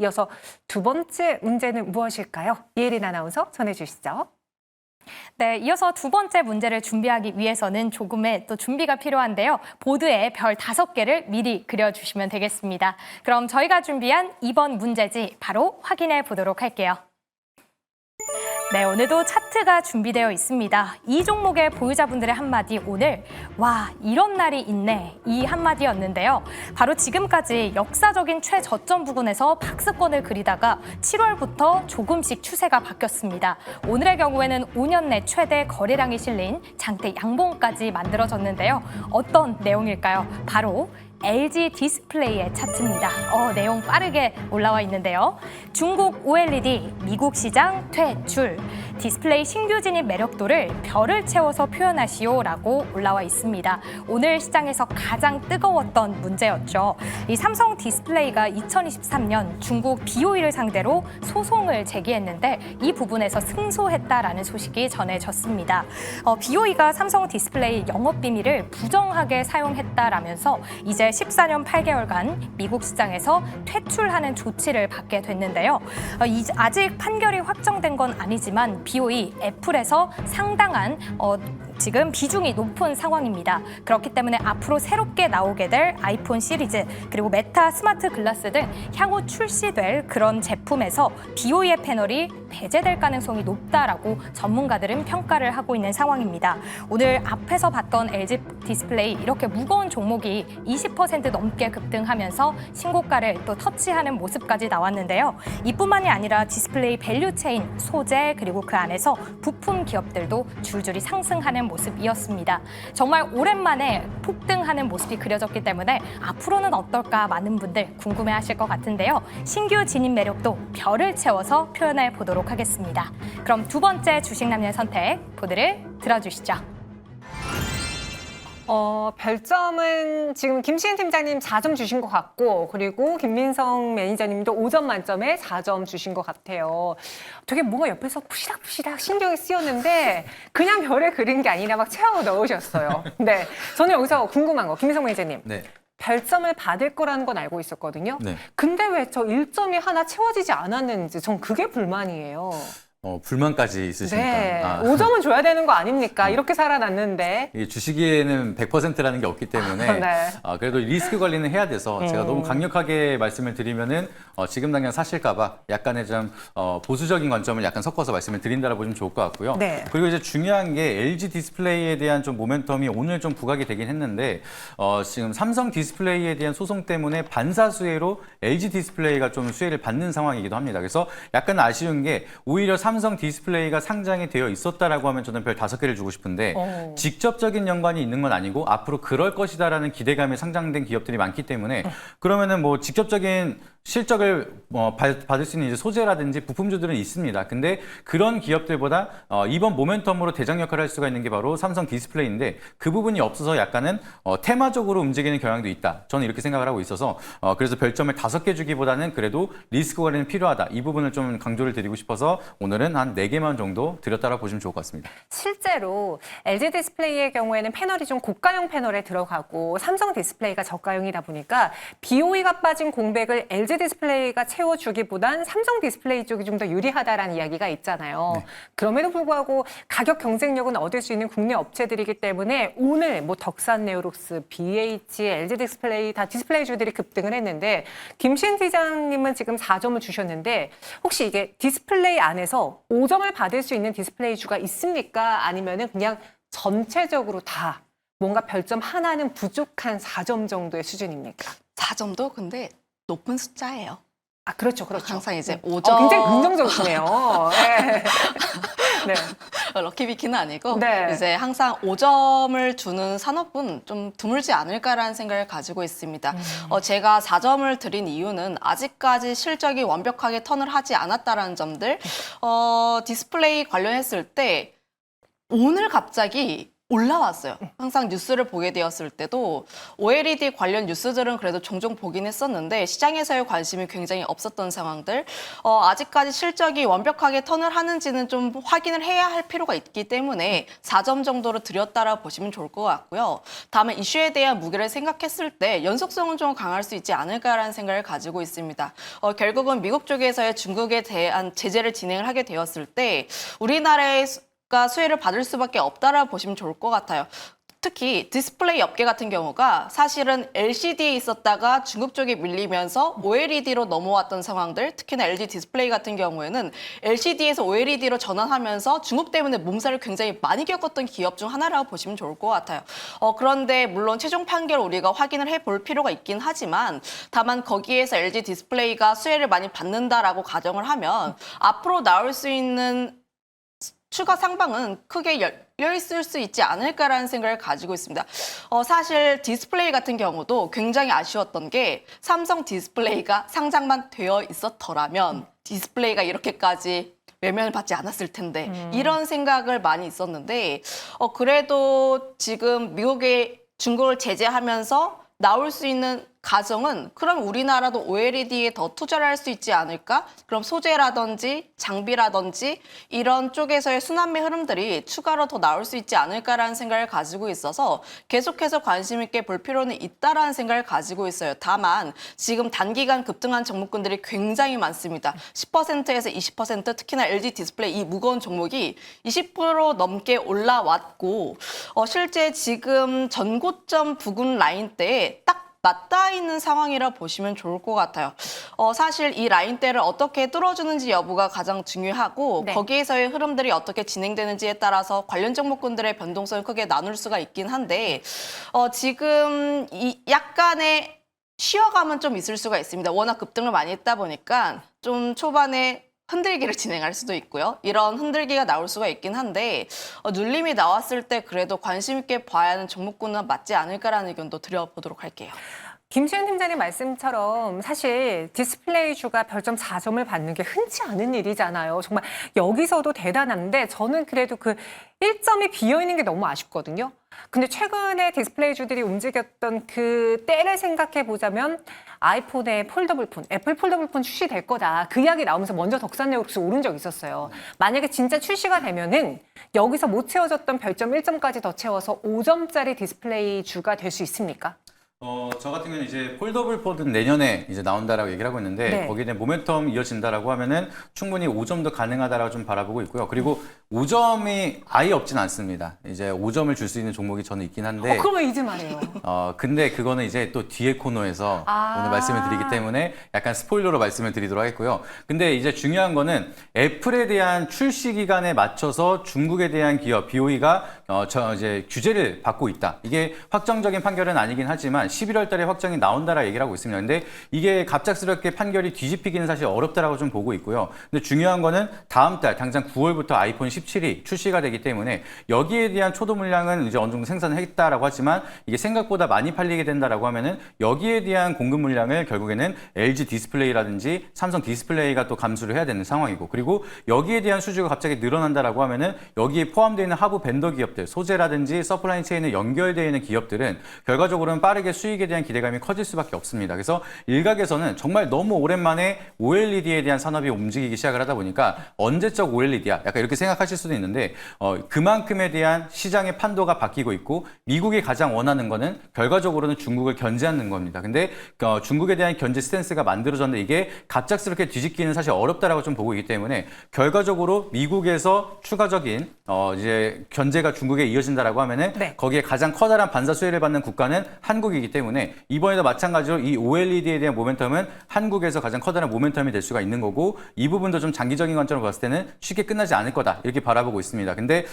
이어서 두 번째 문제는 무엇일까요? 이혜린 아나운서 전해주시죠. 네, 이어서 두 번째 문제를 준비하기 위해서는 조금의 또 준비가 필요한데요. 보드에 별 5개를 미리 그려주시면 되겠습니다. 그럼 저희가 준비한 이번 문제지 바로 확인해 보도록 할게요. 네, 오늘도 차트가 준비되어 있습니다. 이 종목의 보유자분들의 한마디 오늘 와 이런 날이 있네 이 한마디였는데요. 바로 지금까지 역사적인 최저점 부근에서 박스권을 그리다가 7월부터 조금씩 추세가 바뀌었습니다. 오늘의 경우에는 5년 내 최대 거래량이 실린 장대 양봉까지 만들어졌는데요. 어떤 내용일까요? 바로 LG 디스플레이의 차트입니다. 내용 빠르게 올라와 있는데요. 중국 OLED, 미국 시장 퇴출, 디스플레이 신규 진입 매력도를 별을 채워서 표현하시오라고 올라와 있습니다. 오늘 시장에서 가장 뜨거웠던 문제였죠. 이 삼성 디스플레이가 2023년 중국 BOE를 상대로 소송을 제기했는데 이 부분에서 승소했다라는 소식이 전해졌습니다. BOE가 삼성 디스플레이 영업 비밀을 부정하게 사용했다라면서 이제 14년 8개월간 미국 시장에서 퇴출하는 조치를 받게 됐는데요. 아직 판결이 확정된 건 아니지만 BOE, 애플에서 상당한 지금 비중이 높은 상황입니다. 그렇기 때문에 앞으로 새롭게 나오게 될 아이폰 시리즈 그리고 메타 스마트 글라스 등 향후 출시될 그런 제품에서 BOE의 패널이 배제될 가능성이 높다라고 전문가들은 평가를 하고 있는 상황입니다. 오늘 앞에서 봤던 LG 디스플레이 이렇게 무거운 종목이 20% 넘게 급등하면서 신고가를 또 터치하는 모습까지 나왔는데요. 이뿐만이 아니라 디스플레이 밸류체인, 소재 그리고 그 안에서 부품 기업들도 줄줄이 상승하는 모습이었습니다. 정말 오랜만에 폭등하는 모습이 그려졌기 때문에 앞으로는 어떨까 많은 분들 궁금해하실 것 같은데요. 신규 진입 매력도 별을 채워서 표현해 보도록 하겠습니다. 그럼 두 번째 주식 남녀의 선택 보드를 들어주시죠. 별점은 지금 김시은 팀장님 4점 주신 것 같고, 그리고 김민성 매니저님도 5점 만점에 4점 주신 것 같아요. 되게 뭔가 옆에서 푸시락푸시락 신경이 쓰였는데 그냥 별에 그린 게 아니라 막 채워 넣으셨어요. 네, 저는 여기서 궁금한 거, 김민성 매니저님. 네. 별점을 받을 거라는 건 알고 있었거든요. 네. 근데 왜 저 1점이 하나 채워지지 않았는지 전 그게 불만이에요. 불만까지 있으시니까. 네, 5점은 줘야 되는 거 아닙니까? 이렇게 살아났는데. 이 주식에는 100%라는 게 없기 때문에 네. 그래도 리스크 관리는 해야 돼서 제가 너무 강력하게 말씀을 드리면은 지금 당장 사실까봐 약간의 좀 보수적인 관점을 약간 섞어서 말씀을 드린다라고 보시면 좋을 것 같고요. 네. 그리고 이제 중요한 게 LG 디스플레이에 대한 좀 모멘텀이 오늘 좀 부각이 되긴 했는데 지금 삼성 디스플레이에 대한 소송 때문에 반사수혜로 LG 디스플레이가 좀 수혜를 받는 상황이기도 합니다. 그래서 약간 아쉬운 게 오히려 삼성 디스플레이가 상장이 되어 있었다라고 하면 저는 별 5개를 주고 싶은데 직접적인 연관이 있는 건 아니고 앞으로 그럴 것이다라는 기대감에 상장된 기업들이 많기 때문에 그러면은 뭐 직접적인 실적을 받을 수 있는 이제 소재라든지 부품주들은 있습니다. 근데 그런 기업들보다 이번 모멘텀으로 대장 역할을 할 수가 있는 게 바로 삼성 디스플레이인데 그 부분이 없어서 약간은 테마적으로 움직이는 경향도 있다. 저는 이렇게 생각을 하고 있어서 그래서 별점을 5개 주기보다는 그래도 리스크 관리는 필요하다. 이 부분을 좀 강조를 드리고 싶어서 오늘은 한 4개만 정도 드렸다라고 보시면 좋을 것 같습니다. 실제로 LG 디스플레이의 경우에는 패널이 좀 고가형 패널에 들어가고 삼성 디스플레이가 저가형이다 보니까 BOE가 빠진 공백을 LG 디스플레이가 채워주기보단 삼성 디스플레이 쪽이 좀 더 유리하다라는 이야기가 있잖아요. 네. 그럼에도 불구하고 가격 경쟁력은 얻을 수 있는 국내 업체들이기 때문에 오늘 뭐 덕산 네오록스, BH, LG 디스플레이 다 디스플레이주들이 급등을 했는데 김신 팀장님은 지금 4점을 주셨는데 혹시 이게 디스플레이 안에서 5점을 받을 수 있는 디스플레이주가 있습니까? 아니면은 그냥 전체적으로 다 뭔가 별점 하나는 부족한 4점 정도의 수준입니까? 4점도 근데 높은 숫자예요. 아, 그렇죠, 그렇죠. 항상 이제 5점. 굉장히 긍정적이시네요. 네. 네. 럭키비키는 아니고 네. 이제 항상 5점을 주는 산업은 좀 드물지 않을까라는 생각을 가지고 있습니다. 제가 4점을 드린 이유는 아직까지 실적이 완벽하게 턴을 하지 않았다라는 점들. 디스플레이 관련했을 때 오늘 갑자기 올라왔어요. 항상 뉴스를 보게 되었을 때도 OLED 관련 뉴스들은 그래도 종종 보긴 했었는데 시장에서의 관심이 굉장히 없었던 상황들, 아직까지 실적이 완벽하게 턴을 하는지는 좀 확인을 해야 할 필요가 있기 때문에 4점 정도로 들였다라 보시면 좋을 것 같고요. 다만 이슈에 대한 무게를 생각했을 때 연속성은 좀 강할 수 있지 않을까라는 생각을 가지고 있습니다. 결국은 미국 쪽에서의 중국에 대한 제재를 진행을 하게 되었을 때 우리나라의 수혜를 받을 수밖에 없다라 보시면 좋을 것 같아요. 특히 디스플레이 업계 같은 경우가 사실은 LCD에 있었다가 중국 쪽에 밀리면서 OLED로 넘어왔던 상황들, 특히나 LG 디스플레이 같은 경우에는 LCD에서 OLED로 전환하면서 중국 때문에 몸살을 굉장히 많이 겪었던 기업 중 하나라고 보시면 좋을 것 같아요. 그런데 물론 최종 판결 우리가 확인을 해볼 필요가 있긴 하지만 다만 거기에서 LG 디스플레이가 수혜를 많이 받는다라고 가정을 하면 앞으로 나올 수 있는 추가 상방은 크게 열려 있을 수 있지 않을까라는 생각을 가지고 있습니다. 사실 디스플레이 같은 경우도 굉장히 아쉬웠던 게 삼성 디스플레이가 상장만 되어 있었더라면 디스플레이가 이렇게까지 외면을 받지 않았을 텐데 이런 생각을 많이 있었는데 그래도 지금 미국의 중국을 제재하면서 나올 수 있는 가정은 그럼 우리나라도 OLED에 더 투자를 할 수 있지 않을까? 그럼 소재라든지 장비라든지 이런 쪽에서의 순환매 흐름들이 추가로 더 나올 수 있지 않을까라는 생각을 가지고 있어서 계속해서 관심 있게 볼 필요는 있다라는 생각을 가지고 있어요. 다만 지금 단기간 급등한 종목군들이 굉장히 많습니다. 10%에서 20% 특히나 LG 디스플레이 이 무거운 종목이 20% 넘게 올라왔고 실제 지금 전고점 부근 라인대에 딱 맞닿아 있는 상황이라 보시면 좋을 것 같아요. 사실 이 라인대를 어떻게 뚫어주는지 여부가 가장 중요하고 네. 거기에서의 흐름들이 어떻게 진행되는지에 따라서 관련 종목군들의 변동성을 크게 나눌 수가 있긴 한데 지금 이 약간의 쉬어감은 좀 있을 수가 있습니다. 워낙 급등을 많이 했다 보니까 좀 초반에 흔들기를 진행할 수도 있고요. 이런 흔들기가 나올 수가 있긴 한데 눌림이 나왔을 때 그래도 관심 있게 봐야 하는 종목군은 맞지 않을까라는 의견도 드려보도록 할게요. 김수현 팀장님 말씀처럼 사실 디스플레이주가 별점 4점을 받는 게 흔치 않은 일이잖아요. 정말 여기서도 대단한데 저는 그래도 그 1점이 비어있는 게 너무 아쉽거든요. 근데 최근에 디스플레이주들이 움직였던 그 때를 생각해 보자면 아이폰의 폴더블폰, 애플 폴더블폰 출시될 거다. 그 이야기 나오면서 먼저 덕산네오록스 오른 적 있었어요. 만약에 진짜 출시가 되면은 여기서 못 채워졌던 별점 1점까지 더 채워서 5점짜리 디스플레이주가 될 수 있습니까? 저 같은 경우는 이제 폴더블 폰은 내년에 이제 나온다라고 얘기를 하고 있는데 네. 거기에 대한 모멘텀 이어진다라고 하면은 충분히 5점도 가능하다라고 좀 바라보고 있고요. 그리고 5점이 아예 없진 않습니다. 이제 5점을 줄 수 있는 종목이 저는 있긴 한데 그러면 이제 말해요. 근데 그거는 이제 또 뒤에 코너에서 오늘 말씀을 드리기 때문에 약간 스포일러로 말씀을 드리도록 하겠고요. 근데 이제 중요한 거는 애플에 대한 출시 기간에 맞춰서 중국에 대한 기업 BOE가 이제 규제를 받고 있다. 이게 확정적인 판결은 아니긴 하지만 11월 달에 확정이 나온다라 얘기를 하고 있습니다. 근데 이게 갑작스럽게 판결이 뒤집히기는 사실 어렵다라고 좀 보고 있고요. 근데 중요한 거는 다음 달 당장 9월부터 아이폰 17이 출시가 되기 때문에 여기에 대한 초도 물량은 이제 어느 정도 생산을 했다라고 하지만 이게 생각보다 많이 팔리게 된다라고 하면은 여기에 대한 공급 물량을 결국에는 LG 디스플레이라든지 삼성 디스플레이가 또 감수를 해야 되는 상황이고 그리고 여기에 대한 수주가 갑자기 늘어난다라고 하면은 여기에 포함되어 있는 하부 벤더 기업들 소재라든지 서플라이 체인에 연결되어 있는 기업들은 결과적으로는 빠르게 수익에 대한 기대감이 커질 수밖에 없습니다. 그래서 일각에서는 정말 너무 오랜만에 OLED에 대한 산업이 움직이기 시작을 하다 보니까 언제적 OLED야? 약간 이렇게 생각하실 수도 있는데 그만큼에 대한 시장의 판도가 바뀌고 있고 미국이 가장 원하는 거는 결과적으로는 중국을 견제하는 겁니다. 근데 중국에 대한 견제 스탠스가 만들어졌는데 이게 갑작스럽게 뒤집기는 사실 어렵다라고 좀 보고 있기 때문에 결과적으로 미국에서 추가적인 이제 견제가 중국에 이어진다라고 하면은 네. 거기에 가장 커다란 반사 수혜를 받는 국가는 한국이기 때문에 이번에도 마찬가지로 이 OLED에 대한 모멘텀은 한국에서 가장 커다란 모멘텀이 될 수가 있는 거고 이 부분도 좀 장기적인 관점으로 봤을 때는 쉽게 끝나지 않을 거다 이렇게 바라보고 있습니다. 근데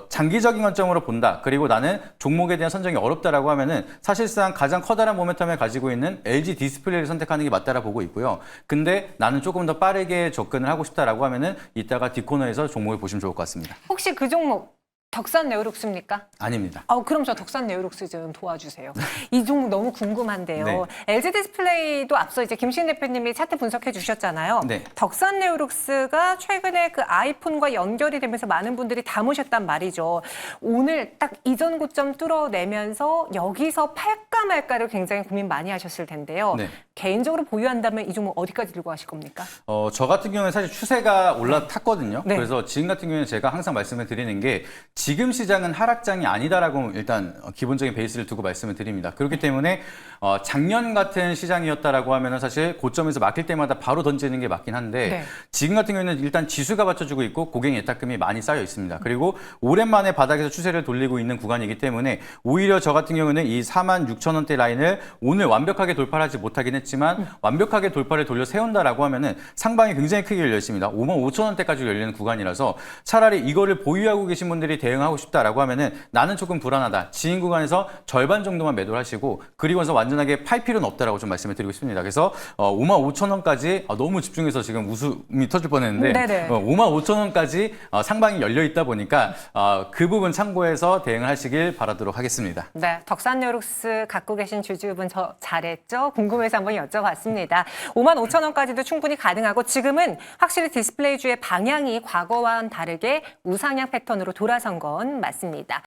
장기적인 관점으로 본다. 그리고 나는 종목에 대한 선정이 어렵다라고 하면은 사실상 가장 커다란 모멘텀을 가지고 있는 LG 디스플레이를 선택하는 게 맞다라 보고 있고요. 근데 나는 조금 더 빠르게 접근을 하고 싶다라고 하면은 이따가 뒷코너에서 종목을 보시면 좋을 것 같습니다. 혹시 그 종목 덕산 네오룩스입니까? 아닙니다. 그럼 저 덕산 네오룩스 좀 도와주세요. 이 종목 너무 궁금한데요. 네. LG 디스플레이도 앞서 이제 김신 대표님이 차트 분석해 주셨잖아요. 네. 덕산 네오룩스가 최근에 그 아이폰과 연결이 되면서 많은 분들이 담으셨단 말이죠. 오늘 딱 이전 고점 뚫어내면서 여기서 팔까 말까를 굉장히 고민 많이 하셨을 텐데요. 네. 개인적으로 보유한다면 이 종목 어디까지 들고 가실 겁니까? 저 같은 경우는 사실 추세가 올라탔거든요. 네. 그래서 지금 같은 경우에는 제가 항상 말씀을 드리는 게 지금 시장은 하락장이 아니다라고 일단 기본적인 베이스를 두고 말씀을 드립니다. 그렇기 때문에 작년 같은 시장이었다라고 하면은 사실 고점에서 막힐 때마다 바로 던지는 게 맞긴 한데 네. 지금 같은 경우에는 일단 지수가 받쳐주고 있고 고객 예탁금이 많이 쌓여 있습니다. 그리고 오랜만에 바닥에서 추세를 돌리고 있는 구간이기 때문에 오히려 저 같은 경우는 이 46,000원대 라인을 오늘 완벽하게 돌파하지 못하긴 했지만 완벽하게 돌파를 돌려 세운다라고 하면은 상방이 굉장히 크게 열려 있습니다. 55,000원대까지 열리는 구간이라서 차라리 이거를 보유하고 계신 분들이 대응하고 싶다라고 하면은 나는 조금 불안하다. 지인 구간에서 절반 정도만 매도를 하시고 그리고서 완전하게 팔 필요는 없다라고 좀 말씀을 드리고 싶습니다. 그래서 55,000원까지 너무 집중해서 지금 웃음이 터질 뻔했는데 네네. 55,000원까지 상방이 열려 있다 보니까 그 부분 참고해서 대응을 하시길 바라도록 하겠습니다. 네, 덕산 네오룩스 갖고 계신 주주분 저 잘했죠? 궁금해서 한번 여쭤봤습니다. 55,000원까지도 충분히 가능하고 지금은 확실히 디스플레이주의 방향이 과거와는 다르게 우상향 패턴으로 돌아선 건 맞습니다.